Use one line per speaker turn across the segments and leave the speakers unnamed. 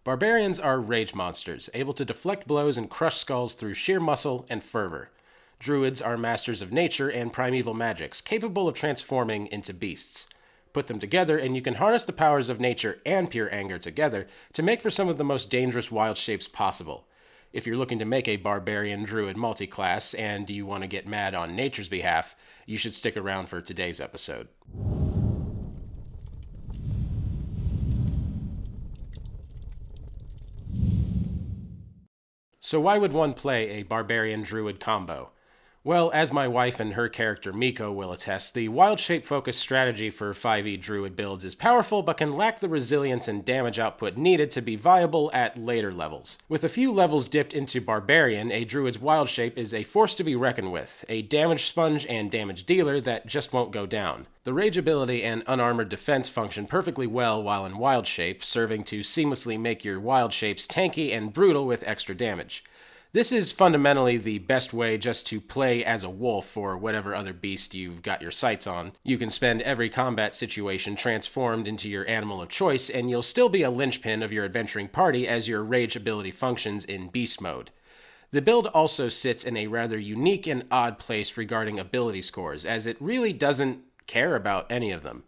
Barbarians are rage monsters, able to deflect blows and crush skulls through sheer muscle and fervor. Druids are masters of nature and primeval magics, capable of transforming into beasts. Put them together, and you can harness the powers of nature and pure anger together to make for some of the most dangerous wild shapes possible. If you're looking to make a Barbarian Druid Multiclass and you want to get mad on nature's behalf, you should stick around for today's episode. So why would one play a Barbarian Druid combo? Well, as my wife and her character Miko will attest, the wild shape focused strategy for 5e Druid builds is powerful but can lack the resilience and damage output needed to be viable at later levels. With a few levels dipped into Barbarian, a Druid's wild shape is a force to be reckoned with, a damage sponge and damage dealer that just won't go down. The rage ability and unarmored defense function perfectly well while in wild shape, serving to seamlessly make your wild shapes tanky and brutal with extra damage. This is fundamentally the best way just to play as a wolf or whatever other beast you've got your sights on. You can spend every combat situation transformed into your animal of choice, and you'll still be a linchpin of your adventuring party as your rage ability functions in beast mode. The build also sits in a rather unique and odd place regarding ability scores, as it really doesn't care about any of them.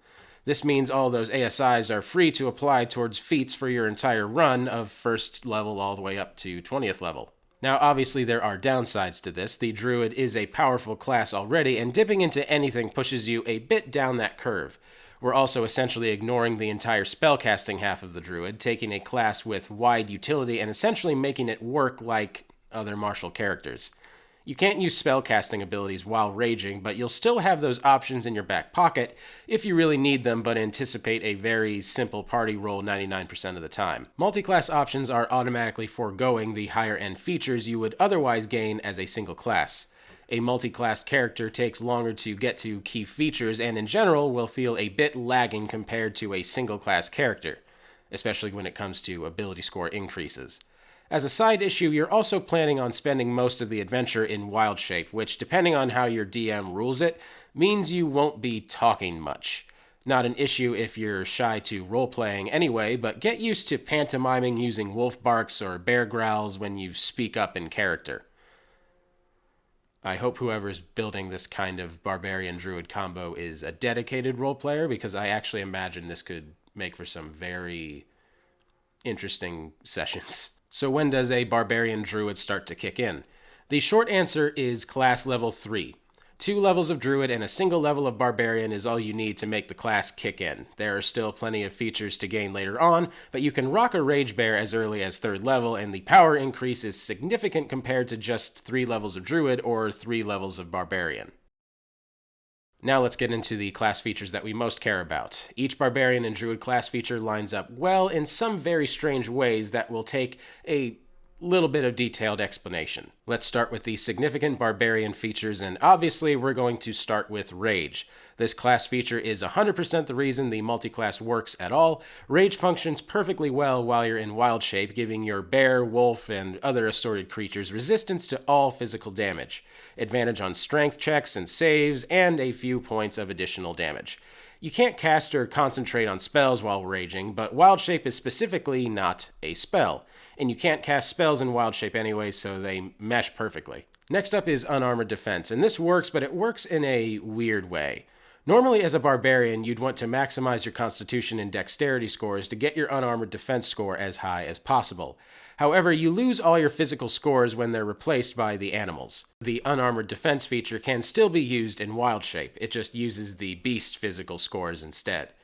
This means all those ASIs are free to apply towards feats for your entire run of first level all the way up to 20th level. Now, obviously, there are downsides to this. The Druid is a powerful class already, and dipping into anything pushes you a bit down that curve. We're also essentially ignoring the entire spellcasting half of the Druid, taking a class with wide utility and essentially making it work like other martial characters. You can't use spellcasting abilities while raging, but you'll still have those options in your back pocket if you really need them, but anticipate a very simple party roll 99% of the time. Multi-class options are automatically foregoing the higher-end features you would otherwise gain as a single class. A multi-class character takes longer to get to key features and in general will feel a bit lagging compared to a single-class character, especially when it comes to ability score increases. As a side issue, you're also planning on spending most of the adventure in wild shape, which, depending on how your DM rules it, means you won't be talking much. Not an issue if you're shy to role-playing anyway, but get used to pantomiming using wolf barks or bear growls when you speak up in character. I hope whoever's building this kind of Barbarian Druid combo is a dedicated role-player, because I actually imagine this could make for some very interesting sessions. So when does a Barbarian Druid start to kick in? The short answer is class level 3. 2 levels of Druid and a single level of Barbarian is all you need to make the class kick in. There are still plenty of features to gain later on, but you can rock a Rage Bear as early as 3rd level, and the power increase is significant compared to just 3 levels of Druid or 3 levels of Barbarian. Now let's get into the class features that we most care about. Each Barbarian and Druid class feature lines up well in some very strange ways that will take a little bit of detailed explanation. Let's start with the significant Barbarian features, and obviously we're going to start with Rage. This class feature is 100% the reason the multi-class works at all. Rage functions perfectly well while you're in wild shape, giving your bear, wolf, and other assorted creatures resistance to all physical damage, advantage on strength checks and saves, and a few points of additional damage. You can't cast or concentrate on spells while raging, but wild shape is specifically not a spell, and you can't cast spells in wild shape anyway, so they mesh perfectly. Next up is unarmored defense, and this works, but it works in a weird way. Normally, as a barbarian, you'd want to maximize your constitution and dexterity scores to get your unarmored defense score as high as possible. However, you lose all your physical scores when they're replaced by the animals. The unarmored defense feature can still be used in wild shape, it just uses the beast physical scores instead.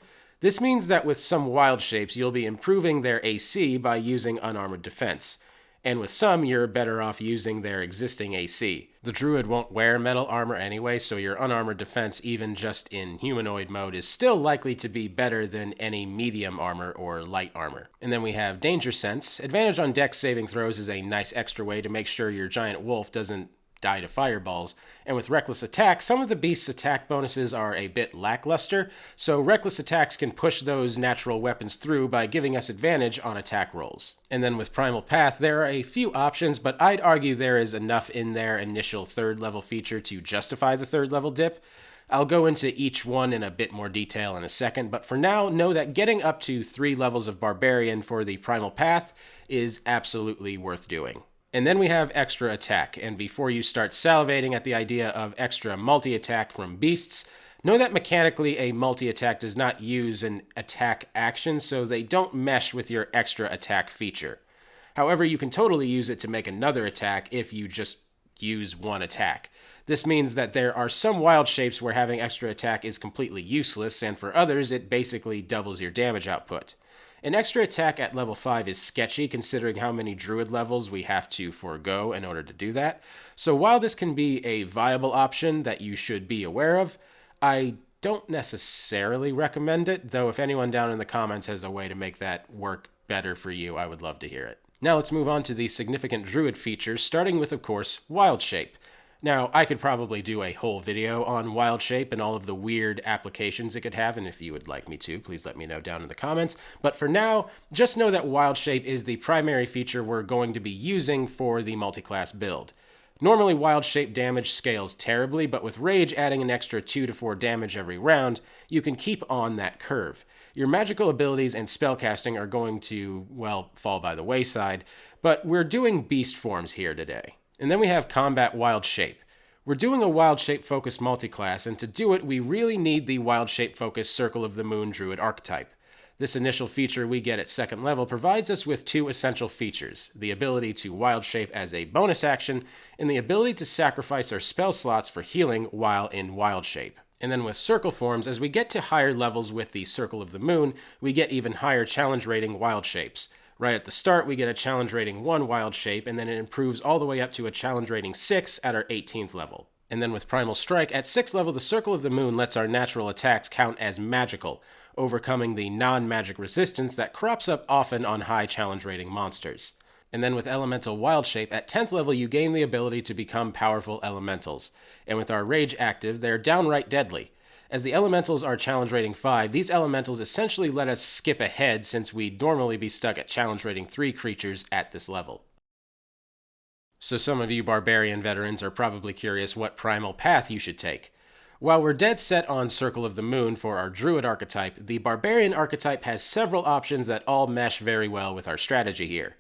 This means that with some wild shapes, you'll be improving their AC by using unarmored defense, and with some, you're better off using their existing AC. The Druid won't wear metal armor anyway, so your unarmored defense, even just in humanoid mode, is still likely to be better than any medium armor or light armor. And then we have Danger Sense. Advantage on dex saving throws is a nice extra way to make sure your giant wolf doesn't die to fireballs. And with Reckless Attack, some of the beast's attack bonuses are a bit lackluster, so Reckless Attacks can push those natural weapons through by giving us advantage on attack rolls. And then with Primal Path, there are a few options, but I'd argue there is enough in their initial 3rd level feature to justify the 3rd level dip. I'll go into each one in a bit more detail in a second, but for now, know that getting up to 3 levels of Barbarian for the primal path is absolutely worth doing. And then we have extra attack, and before you start salivating at the idea of extra multi-attack from beasts, know that mechanically a multi-attack does not use an attack action, so they don't mesh with your extra attack feature. However, you can totally use it to make another attack if you just use one attack. This means that there are some wild shapes where having extra attack is completely useless, and for others it basically doubles your damage output. An extra attack at level 5 is sketchy considering how many druid levels we have to forego in order to do that. So while this can be a viable option that you should be aware of, I don't necessarily recommend it, though if anyone down in the comments has a way to make that work better for you, I would love to hear it. Now let's move on to the significant druid features, starting with, of course, wild shape. Now, I could probably do a whole video on wild shape and all of the weird applications it could have, and if you would like me to, please let me know down in the comments. But for now, just know that wild shape is the primary feature we're going to be using for the multiclass build. Normally, wild shape damage scales terribly, but with rage adding an extra 2 to 4 damage every round, you can keep on that curve. Your magical abilities and spellcasting are going to, well, fall by the wayside, but we're doing beast forms here today. And then we have combat wild shape. We're doing a wild shape focused multiclass, and to do it, we really need the wild shape focused Circle of the Moon Druid archetype. This initial feature we get at 2nd level provides us with 2 essential features, the ability to wild shape as a bonus action, and the ability to sacrifice our spell slots for healing while in wild shape. And then with circle forms, as we get to higher levels with the Circle of the Moon, we get even higher challenge rating wild shapes. Right at the start, we get a challenge rating 1 wild shape, and then it improves all the way up to a challenge rating 6 at our 18th level. And then with Primal Strike, at 6th level, the Circle of the Moon lets our natural attacks count as magical, overcoming the non-magic resistance that crops up often on high challenge rating monsters. And then with Elemental Wild Shape, at 10th level, you gain the ability to become powerful elementals. And with our Rage active, they're downright deadly. As the elementals are challenge rating 5, these elementals essentially let us skip ahead since we'd normally be stuck at challenge rating 3 creatures at this level. So some of you Barbarian veterans are probably curious what primal path you should take. While we're dead set on Circle of the Moon for our Druid archetype, the Barbarian archetype has several options that all mesh very well with our strategy here.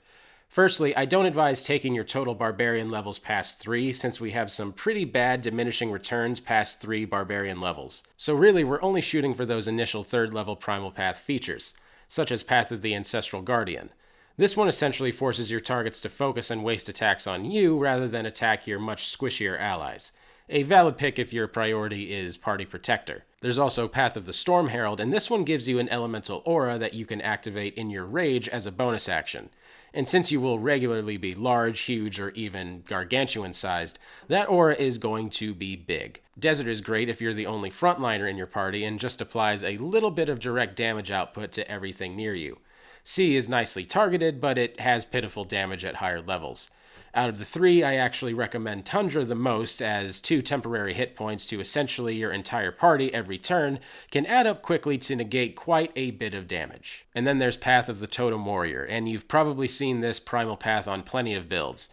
Firstly, I don't advise taking your total Barbarian levels past 3 since we have some pretty bad diminishing returns past 3 Barbarian levels. So really, we're only shooting for those initial 3rd level Primal Path features, such as Path of the Ancestral Guardian. This one essentially forces your targets to focus and waste attacks on you rather than attack your much squishier allies. A valid pick if your priority is Party Protector. There's also Path of the Storm Herald, and this one gives you an elemental aura that you can activate in your Rage as a bonus action. And since you will regularly be large, huge, or even gargantuan-sized, that aura is going to be big. Desert is great if you're the only frontliner in your party and just applies a little bit of direct damage output to everything near you. Sea is nicely targeted, but it has pitiful damage at higher levels. Out of the 3, I actually recommend Tundra the most, as 2 temporary hit points to essentially your entire party every turn can add up quickly to negate quite a bit of damage. And then there's Path of the Totem Warrior, and you've probably seen this primal path on plenty of builds,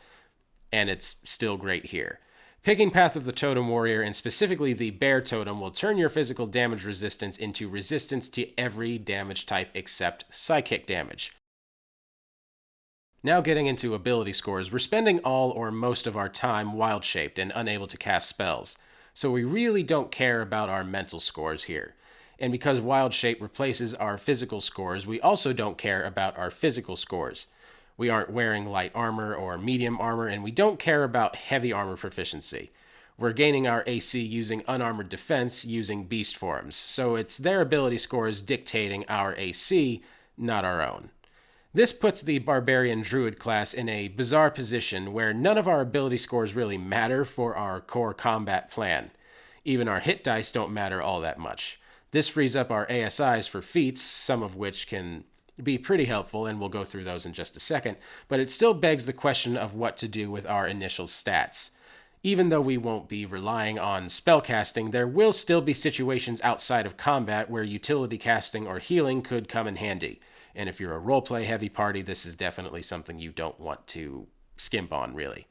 and it's still great here. Picking Path of the Totem Warrior, and specifically the Bear Totem, will turn your physical damage resistance into resistance to every damage type except psychic damage. Now getting into ability scores, we're spending all or most of our time wild-shaped and unable to cast spells, so we really don't care about our mental scores here. And because wild shape replaces our physical scores, we also don't care about our physical scores. We aren't wearing light armor or medium armor, and we don't care about heavy armor proficiency. We're gaining our AC using unarmored defense using beast forms, so it's their ability scores dictating our AC, not our own. This puts the Barbarian Druid class in a bizarre position where none of our ability scores really matter for our core combat plan. Even our hit dice don't matter all that much. This frees up our ASIs for feats, some of which can be pretty helpful, and we'll go through those in just a second, but it still begs the question of what to do with our initial stats. Even though we won't be relying on spellcasting, there will still be situations outside of combat where utility casting or healing could come in handy. And if you're a roleplay heavy party, this is definitely something you don't want to skimp on, really.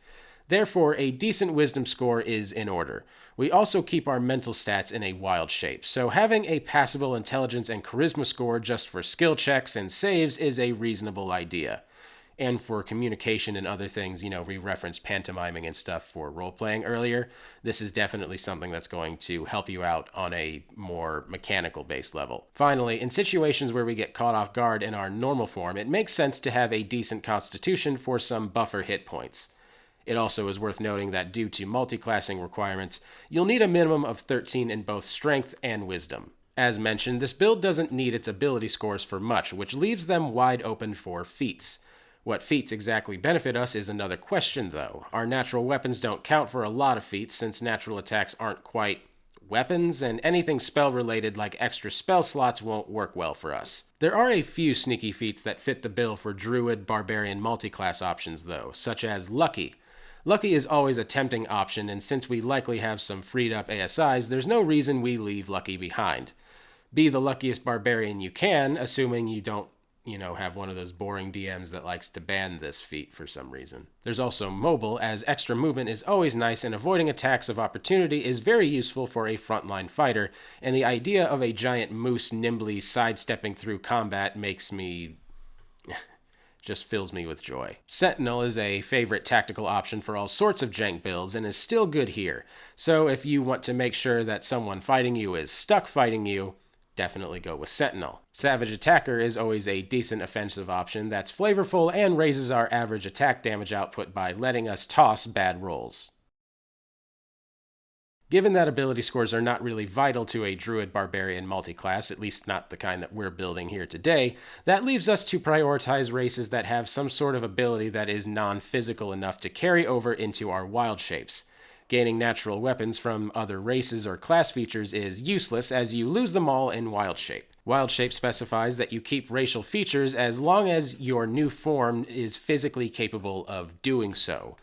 Therefore, a decent wisdom score is in order. We also keep our mental stats in a wild shape, so having a passable intelligence and charisma score just for skill checks and saves is a reasonable idea. And for communication and other things, we referenced pantomiming and stuff for role-playing earlier. This is definitely something that's going to help you out on a more mechanical-based level. Finally, in situations where we get caught off guard in our normal form, it makes sense to have a decent constitution for some buffer hit points. It also is worth noting that due to multiclassing requirements, you'll need a minimum of 13 in both strength and wisdom. As mentioned, this build doesn't need its ability scores for much, which leaves them wide open for feats. What feats exactly benefit us is another question, though. Our natural weapons don't count for a lot of feats, since natural attacks aren't quite weapons, and anything spell-related like extra spell slots won't work well for us. There are a few sneaky feats that fit the bill for Druid Barbarian Multiclass options, though, such as Lucky. Lucky is always a tempting option, and since we likely have some freed-up ASIs, there's no reason we leave Lucky behind. Be the luckiest barbarian you can, assuming you don't have one of those boring DMs that likes to ban this feat for some reason. There's also Mobile, as extra movement is always nice and avoiding attacks of opportunity is very useful for a frontline fighter, and the idea of a giant moose nimbly sidestepping through combat just fills me with joy. Sentinel is a favorite tactical option for all sorts of jank builds and is still good here, so if you want to make sure that someone fighting you is stuck fighting you, definitely go with Sentinel. Savage Attacker is always a decent offensive option that's flavorful and raises our average attack damage output by letting us toss bad rolls. Given that ability scores are not really vital to a Druid Barbarian multiclass, at least not the kind that we're building here today, that leaves us to prioritize races that have some sort of ability that is non-physical enough to carry over into our wild shapes. Gaining natural weapons from other races or class features is useless, as you lose them all in wild shape. Wild shape specifies that you keep racial features as long as your new form is physically capable of doing so.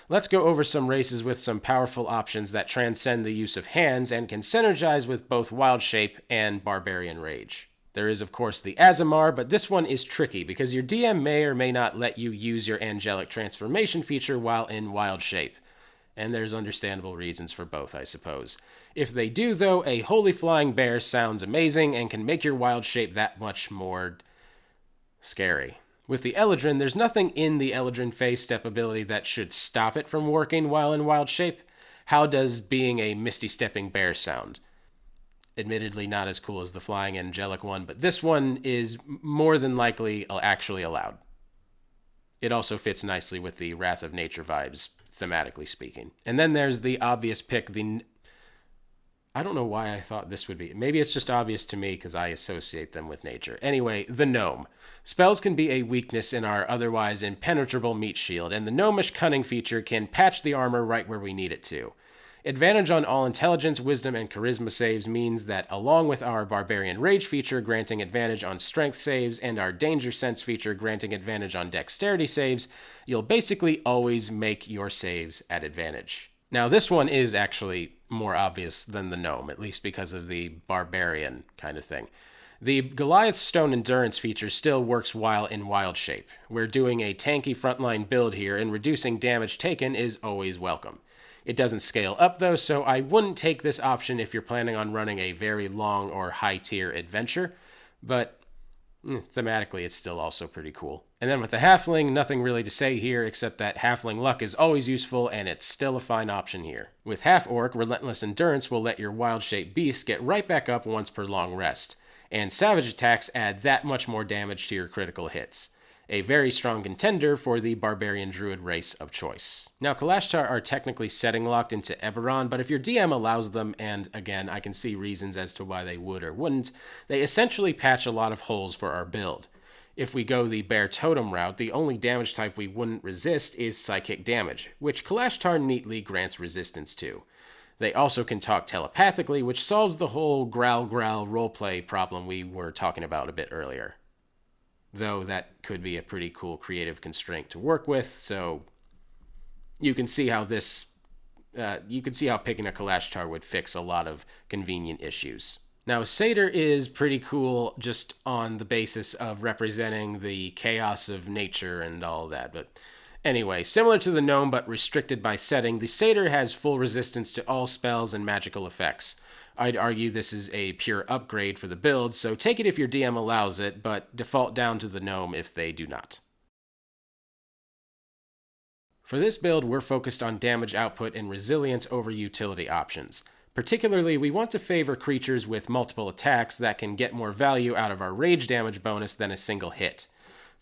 Let's go over some races with some powerful options that transcend the use of hands and can synergize with both Wild Shape and Barbarian Rage. There is, of course, the Aasimar, but this one is tricky because your DM may or may not let you use your Angelic Transformation feature while in Wild Shape. And there's understandable reasons for both, I suppose. If they do, though, a Holy Flying Bear sounds amazing and can make your Wild Shape that much more scary. With the Eladrin, there's nothing in the Eladrin phase step ability that should stop it from working while in wild shape. How does being a Misty Stepping Bear sound? Admittedly not as cool as the Flying Angelic one, but this one is more than likely actually allowed. It also fits nicely with the Wrath of Nature vibes, thematically speaking. And then there's the obvious pick, I don't know why I thought this would be. Maybe it's just obvious to me because I associate them with nature. Anyway, the Gnome. Spells can be a weakness in our otherwise impenetrable meat shield, and the Gnomish Cunning feature can patch the armor right where we need it to. Advantage on all intelligence, wisdom, and charisma saves means that along with our Barbarian Rage feature granting advantage on strength saves and our Danger Sense feature granting advantage on dexterity saves, you'll basically always make your saves at advantage. Now, this one is actually more obvious than the Gnome, at least because of the Barbarian kind of thing. The Goliath Stone Endurance feature still works while in wild shape. We're doing a tanky frontline build here, and reducing damage taken is always welcome. It doesn't scale up though, so I wouldn't take this option if you're planning on running a very long or high-tier adventure, but thematically it's still also pretty cool. And then with the Halfling, nothing really to say here except that Halfling Luck is always useful and it's still a fine option here. With Half-Orc, Relentless Endurance will let your wild-shaped beast get right back up once per long rest, and Savage attacks add that much more damage to your critical hits. A very strong contender for the Barbarian Druid race of choice. Now, Kalashtar are technically setting locked into Eberron, but if your DM allows them, and again, I can see reasons as to why they would or wouldn't, they essentially patch a lot of holes for our build. If we go the Bear Totem route, the only damage type we wouldn't resist is Psychic damage, which Kalashtar neatly grants resistance to. They also can talk telepathically, which solves the whole growl-growl roleplay problem we were talking about a bit earlier. Though that could be a pretty cool creative constraint to work with, so you can see how picking a Kalashtar would fix a lot of convenient issues. Now, Satyr is pretty cool just on the basis of representing the chaos of nature and all that, but Anyway, similar to the gnome but restricted by setting, the satyr has full resistance to all spells and magical effects. I'd argue this is a pure upgrade for the build, so take it if your DM allows it, but default down to the gnome if they do not. For this build, we're focused on damage output and resilience over utility options. Particularly, we want to favor creatures with multiple attacks that can get more value out of our rage damage bonus than a single hit.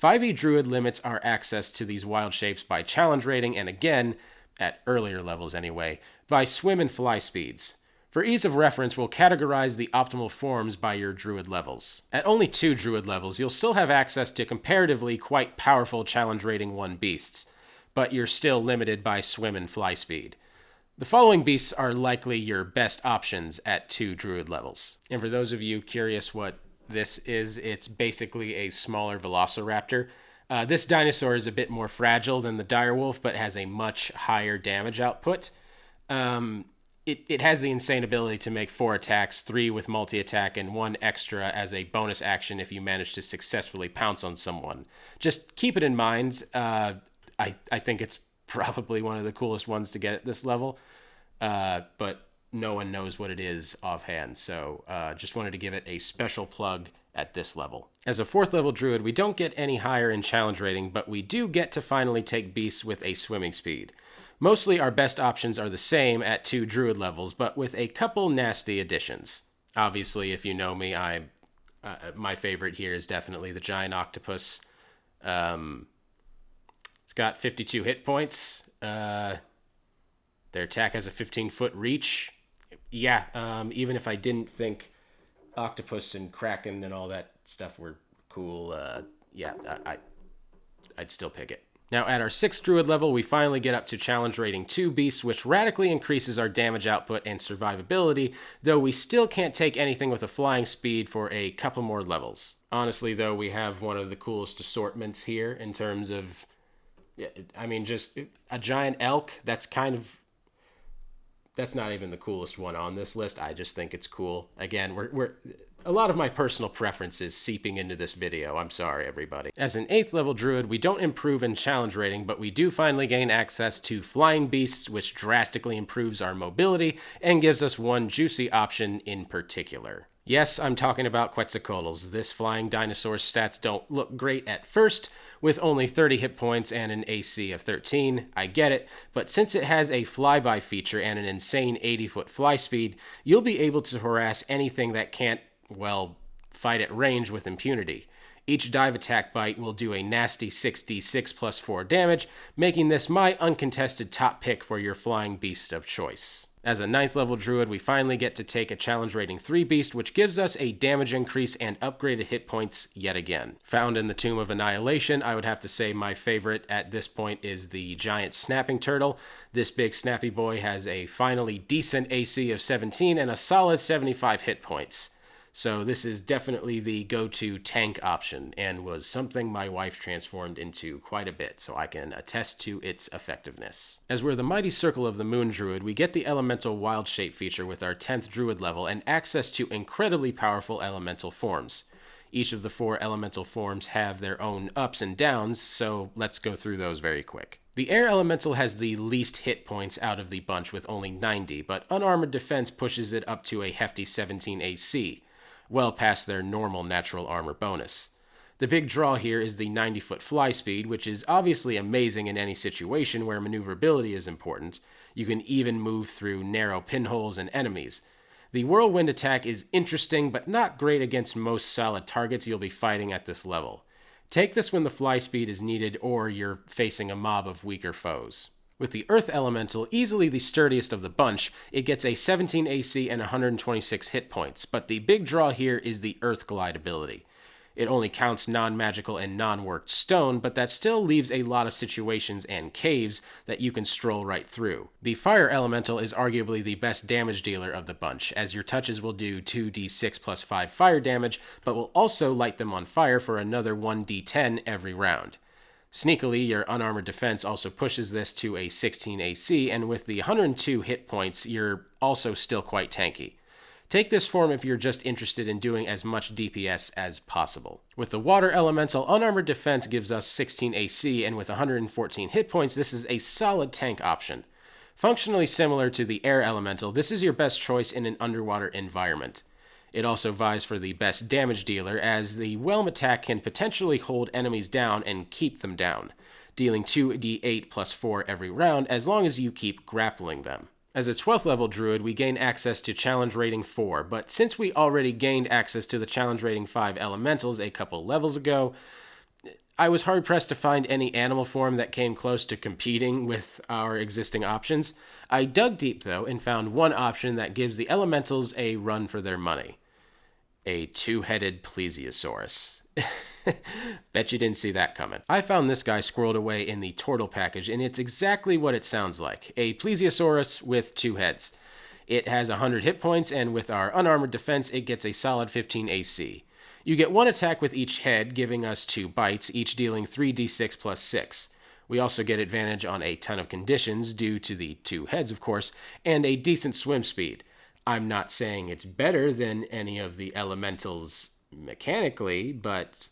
5e Druid limits our access to these wild shapes by challenge rating and again, at earlier levels anyway, by swim and fly speeds. For ease of reference, we'll categorize the optimal forms by your Druid levels. At only 2 Druid levels, you'll still have access to comparatively quite powerful challenge rating 1 beasts, but you're still limited by swim and fly speed. The following beasts are likely your best options at 2 Druid levels. And for those of you curious what this is, it's basically a smaller velociraptor. This dinosaur is a bit more fragile than the direwolf, but has a much higher damage output. It has the insane ability to make 4 attacks, 3 with multi-attack, and 1 extra as a bonus action if you manage to successfully pounce on someone. Just keep it in mind. I think it's probably one of the coolest ones to get at this level, but no one knows what it is offhand, so just wanted to give it a special plug at this level. As a 4th level druid, we don't get any higher in challenge rating, but we do get to finally take beasts with a swimming speed. Mostly our best options are the same at 2 druid levels, but with a couple nasty additions. Obviously, if you know me, my favorite here is definitely the giant octopus. It's got 52 hit points. Their attack has a 15-foot reach. Yeah, even if I didn't think octopus and kraken and all that stuff were cool, yeah, I'd still pick it. Now, at our 6th druid level, we finally get up to challenge rating 2 beasts, which radically increases our damage output and survivability, though we still can't take anything with a flying speed for a couple more levels. Honestly, though, we have one of the coolest assortments here in terms of, I mean, just a giant elk. That's not even the coolest one on this list. I just think it's cool. Again, we're a lot of my personal preferences seeping into this video. I'm sorry, everybody. As an 8th level druid, we don't improve in challenge rating, but we do finally gain access to flying beasts, which drastically improves our mobility and gives us one juicy option in particular. Yes, I'm talking about Quetzalcoatl's. This flying dinosaur's stats don't look great at first, with only 30 hit points and an AC of 13. I get it, but since it has a flyby feature and an insane 80-foot fly speed, you'll be able to harass anything that can't, well, fight at range with impunity. Each dive attack bite will do a nasty 6d6 plus 4 damage, making this my uncontested top pick for your flying beast of choice. As a 9th level druid, we finally get to take a challenge rating 3 beast, which gives us a damage increase and upgraded hit points yet again. Found in the Tomb of Annihilation, I would have to say my favorite at this point is the giant snapping turtle. This big snappy boy has a finally decent AC of 17 and a solid 75 hit points. So this is definitely the go-to tank option and was something my wife transformed into quite a bit, so I can attest to its effectiveness. As we're the Mighty Circle of the Moon Druid, we get the Elemental Wild Shape feature with our 10th Druid level and access to incredibly powerful elemental forms. Each of the 4 elemental forms have their own ups and downs, so let's go through those very quick. The Air Elemental has the least hit points out of the bunch with only 90, but Unarmored Defense pushes it up to a hefty 17 AC. Well past their normal natural armor bonus. The big draw here is the 90-foot fly speed, which is obviously amazing in any situation where maneuverability is important. You can even move through narrow pinholes and enemies. The whirlwind attack is interesting, but not great against most solid targets you'll be fighting at this level. Take this when the fly speed is needed or you're facing a mob of weaker foes. With the Earth Elemental, easily the sturdiest of the bunch, it gets a 17 AC and 126 hit points, but the big draw here is the Earth Glide ability. It only counts non-magical and non-worked stone, but that still leaves a lot of situations and caves that you can stroll right through. The Fire Elemental is arguably the best damage dealer of the bunch, as your touches will do 2d6 plus 5 fire damage, but will also light them on fire for another 1d10 every round. Sneakily, your Unarmored Defense also pushes this to a 16 AC, and with the 102 hit points, you're also still quite tanky. Take this form if you're just interested in doing as much DPS as possible. With the Water Elemental, unarmored defense gives us 16 AC, and with 114 hit points, this is a solid tank option. Functionally similar to the Air Elemental, this is your best choice in an underwater environment. It also vies for the best damage dealer, as the Whelm attack can potentially hold enemies down and keep them down, dealing 2d8 plus 4 every round as long as you keep grappling them. As a 12th level druid, we gain access to challenge rating 4, but since we already gained access to the challenge rating 5 elementals a couple levels ago, I was hard-pressed to find any animal form that came close to competing with our existing options. I dug deep, though, and found one option that gives the elementals a run for their money. A two-headed plesiosaurus. Bet you didn't see that coming. I found this guy squirreled away in the Tortle package, and it's exactly what it sounds like. A plesiosaurus with 2 heads. It has 100 hit points, and with our unarmored defense, it gets a solid 15 AC. You get 1 attack with each head, giving us 2 bites, each dealing 3d6 plus 6. We also get advantage on a ton of conditions, due to the 2 heads, of course, and a decent swim speed. I'm not saying it's better than any of the elementals mechanically, but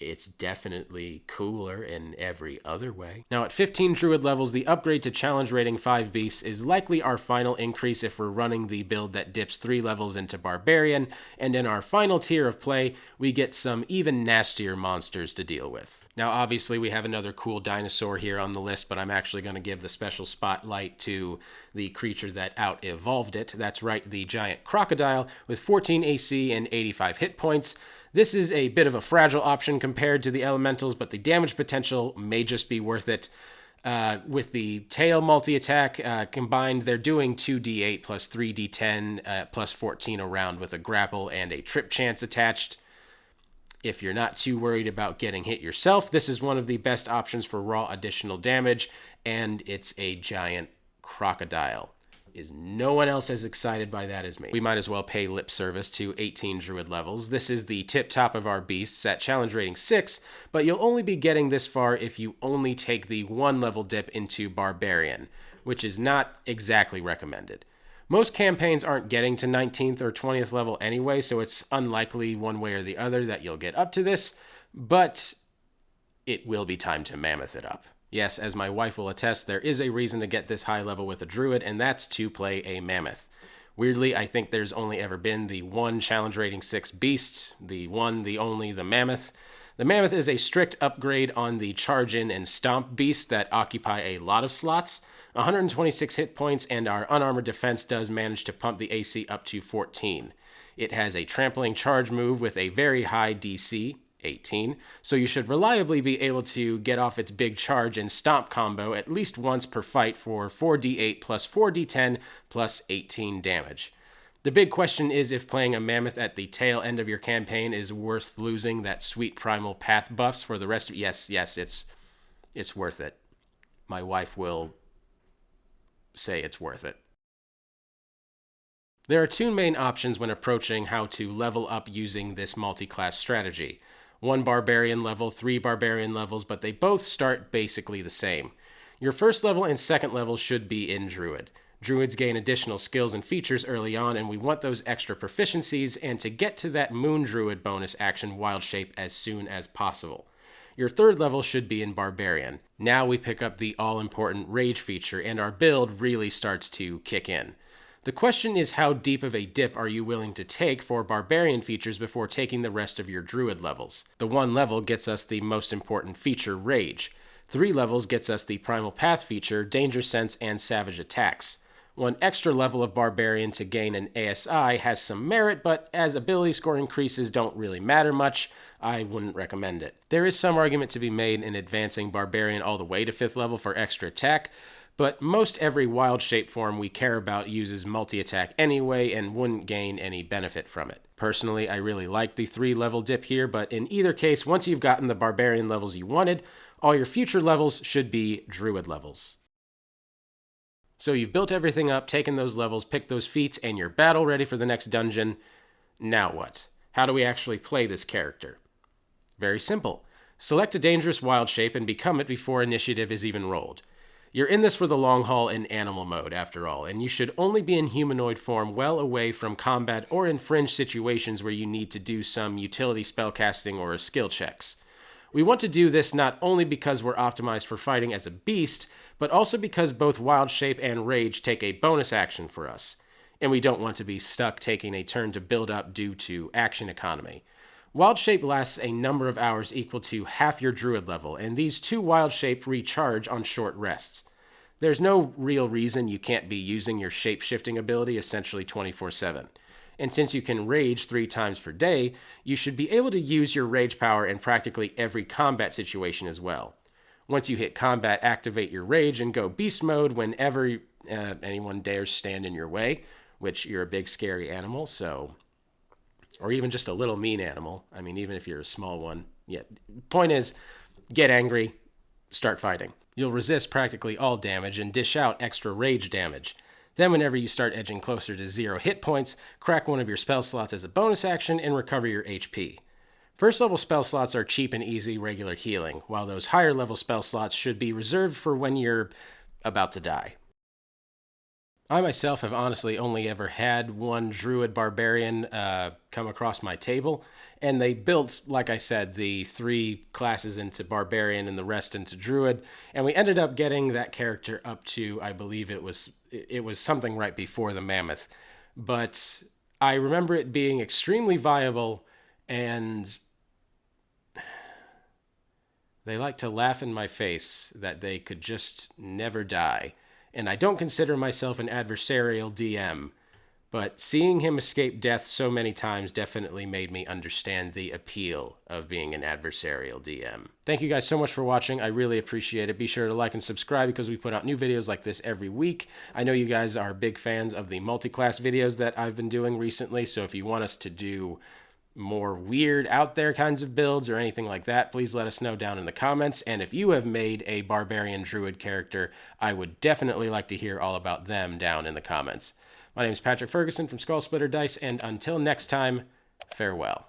it's definitely cooler in every other way. Now at 15 druid levels, the upgrade to challenge rating 5 beasts is likely our final increase if we're running the build that dips 3 levels into barbarian, and in our final tier of play, we get some even nastier monsters to deal with. Now obviously we have another cool dinosaur here on the list, but I'm actually going to give the special spotlight to the creature that out-evolved it. That's right, the giant crocodile with 14 AC and 85 hit points. This is a bit of a fragile option compared to the elementals, but the damage potential may just be worth it. With the tail multi-attack combined, they're doing 2d8 plus 3d10 plus 14 a round with a grapple and a trip chance attached. If you're not too worried about getting hit yourself, this is one of the best options for raw additional damage, and it's a giant crocodile. Is no one else as excited by that as me? We might as well pay lip service to 18 druid levels. This is the tip top of our beasts at challenge rating 6, but you'll only be getting this far if you only take the 1 level dip into barbarian, which is not exactly recommended. Most campaigns aren't getting to 19th or 20th level anyway, so it's unlikely one way or the other that you'll get up to this, but it will be time to mammoth it up. Yes, as my wife will attest, there is a reason to get this high level with a druid, and that's to play a mammoth. Weirdly, I think there's only ever been the 1 challenge rating 6 beast, the one, the only, the mammoth. The mammoth is a strict upgrade on the charge in and stomp beasts that occupy a lot of slots. 126 hit points, and our unarmored defense does manage to pump the AC up to 14. It has a trampling charge move with a very high DC, 18, so you should reliably be able to get off its big charge and stomp combo at least once per fight for 4d8 plus 4d10 plus 18 damage. The big question is if playing a mammoth at the tail end of your campaign is worth losing that sweet primal path buffs for the rest of... Yes, it's worth it. My wife will say it's worth it. There are 2 main options when approaching how to level up using this multi-class strategy. 1 barbarian level, 3 barbarian levels, but they both start basically the same. Your first level and second level should be in druid. Druids gain additional skills and features early on, and we want those extra proficiencies and to get to that moon druid bonus action wild shape as soon as possible. Your third level should be in barbarian. Now we pick up the all-important rage feature, and our build really starts to kick in. The question is, how deep of a dip are you willing to take for barbarian features before taking the rest of your druid levels? The 1 level gets us the most important feature, rage. 3 levels gets us the primal path feature, danger sense, and savage attacks. 1 extra level of barbarian to gain an ASI has some merit, but as ability score increases don't really matter much, I wouldn't recommend it. There is some argument to be made in advancing barbarian all the way to 5th level for extra attack, but most every wild shape form we care about uses multi-attack anyway and wouldn't gain any benefit from it. Personally, I really like the 3 level dip here, but in either case, once you've gotten the barbarian levels you wanted, all your future levels should be druid levels. So you've built everything up, taken those levels, picked those feats, and you're battle ready for the next dungeon. Now what? How do we actually play this character? Very simple. Select a dangerous wild shape and become it before initiative is even rolled. You're in this for the long haul in animal mode, after all, and you should only be in humanoid form well away from combat or in fringe situations where you need to do some utility spellcasting or skill checks. We want to do this not only because we're optimized for fighting as a beast, but also because both Wild Shape and Rage take a bonus action for us, and we don't want to be stuck taking a turn to build up due to action economy. Wild Shape lasts a number of hours equal to half your Druid level, and these 2 Wild Shape recharge on short rests. There's no real reason you can't be using your shape-shifting ability essentially 24/7. And since you can rage 3 times per day, you should be able to use your rage power in practically every combat situation as well. Once you hit combat, activate your rage and go beast mode whenever anyone dares stand in your way, which you're a big scary animal, so... or even just a little mean animal. I mean, even if you're a small one. Yeah. Point is, get angry, start fighting. You'll resist practically all damage and dish out extra rage damage. Then whenever you start edging closer to 0 hit points, crack one of your spell slots as a bonus action and recover your HP. First level spell slots are cheap and easy regular healing, while those higher level spell slots should be reserved for when you're about to die. I myself have honestly only ever had one Druid Barbarian come across my table, and they built, like I said, the 3 classes into Barbarian and the rest into Druid, and we ended up getting that character up to, I believe it was something right before the Mammoth. But I remember it being extremely viable, and they like to laugh in my face that they could just never die. And I don't consider myself an adversarial DM, but seeing him escape death so many times definitely made me understand the appeal of being an adversarial DM. Thank you guys so much for watching. I really appreciate it. Be sure to like and subscribe because we put out new videos like this every week. I know you guys are big fans of the multi-class videos that I've been doing recently, so if you want us to do more weird out there kinds of builds or anything like that, please let us know down in the comments. And if you have made a Barbarian Druid character, I would definitely like to hear all about them down in the comments. My name is Patrick Ferguson from Skull Splitter Dice, and until next time, farewell.